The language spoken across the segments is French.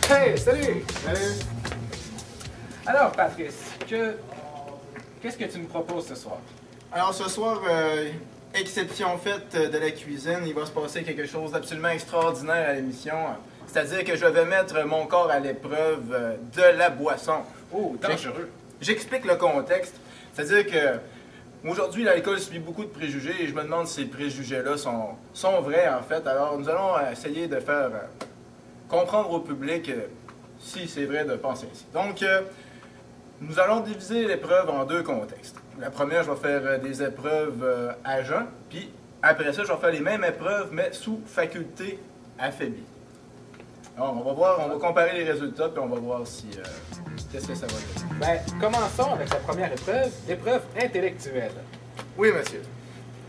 Hey, salut! Salut! Alors, Patrice, qu'est-ce que tu me proposes ce soir? Alors ce soir, exception faite de la cuisine, il va se passer quelque chose d'absolument extraordinaire à l'émission. C'est-à-dire que je vais mettre mon corps à l'épreuve de la boisson. Oh, dangereux! J'explique le contexte. C'est-à-dire que aujourd'hui, l'alcool subit beaucoup de préjugés et je me demande si ces préjugés-là sont vrais en fait. Alors nous allons essayer de faire comprendre au public si c'est vrai de penser ainsi. Donc, nous allons diviser l'épreuve en deux contextes. La première, je vais faire des épreuves à jeun, puis après ça, je vais faire les mêmes épreuves, mais sous faculté affaiblie. Alors, on va voir, on va comparer les résultats, puis on va voir si qu'est-ce que ça va donner. Ben, commençons avec la première épreuve, l'épreuve intellectuelle. Oui, monsieur.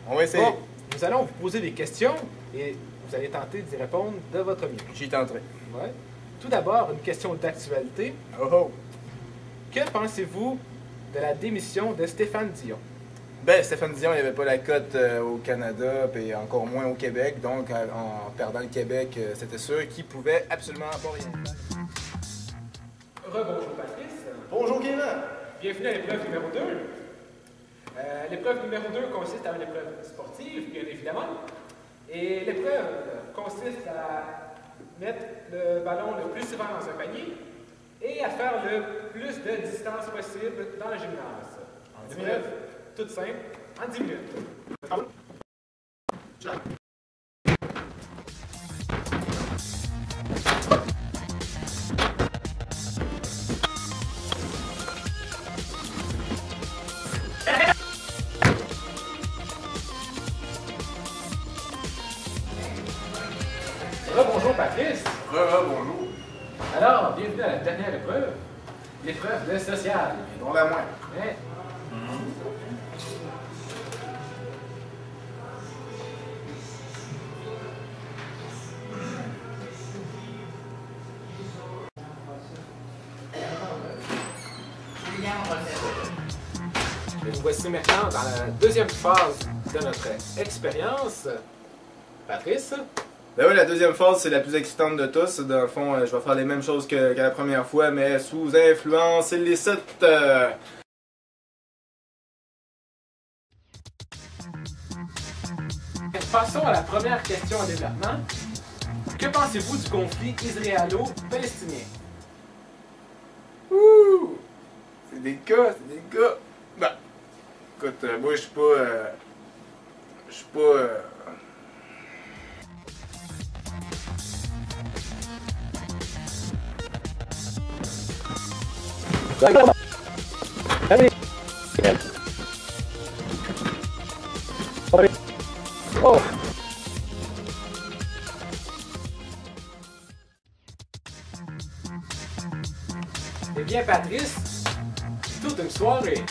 On va essayer. Bon, nous allons vous poser des questions et vous allez tenter d'y répondre de votre mieux. J'y tenterai. Ouais. Tout d'abord, une question d'actualité. Oh oh! Que pensez-vous de la démission de Stéphane Dion? Ben, Stéphane Dion, il n'y avait pas la cote au Canada, et encore moins au Québec. Donc, en perdant le Québec, c'était sûr qu'il pouvait absolument pas rien faire. Rebonjour Patrice. Bonjour, Kevin! Bienvenue à l'épreuve numéro 2. L'épreuve numéro 2 consiste à une épreuve sportive, bien évidemment. Et l'épreuve consiste à mettre le ballon le plus souvent dans un panier et à faire le plus de distance possible dans le gymnase. En 10 Épreuve toute simple, en 10 minutes. Bonjour Patrice. Bonjour. Alors, bienvenue à la dernière épreuve, l'épreuve de social. Et non la moins. Hein? Et nous voici maintenant dans la deuxième phase de notre expérience. Patrice? Ben oui, la deuxième phase, c'est la plus excitante de tous. Dans le fond, je vais faire les mêmes choses que la première fois, mais sous influence illicite. Passons à la première question en développement. Que pensez-vous du conflit israélo-palestinien? Ouh! C'est des cas, c'est des cas. Ben, écoute, moi, je suis pas... je suis pas... Oh! Eh bien, Patrice, toute une soirée.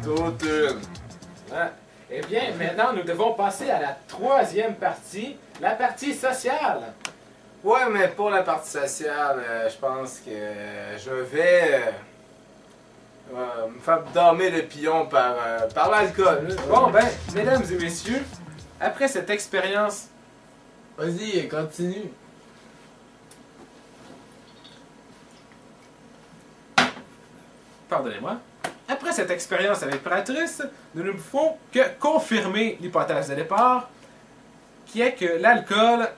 Toute une. Hein? Eh bien, maintenant, nous devons passer à la troisième partie, la partie sociale. Ouais, mais pour la partie sociale, je pense que je vais me faire dormir le pion par l'alcool. Bon, ben, mesdames et messieurs, après cette expérience... Vas-y, continue. Pardonnez-moi. Après cette expérience avec Patrice, nous ne pouvons que confirmer l'hypothèse de départ, qui est que l'alcool...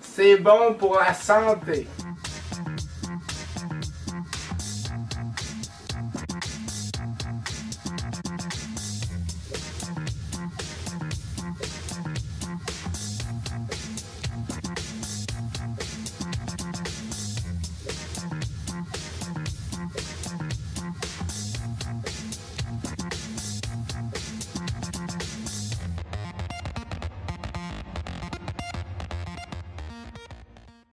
C'est bon pour la santé.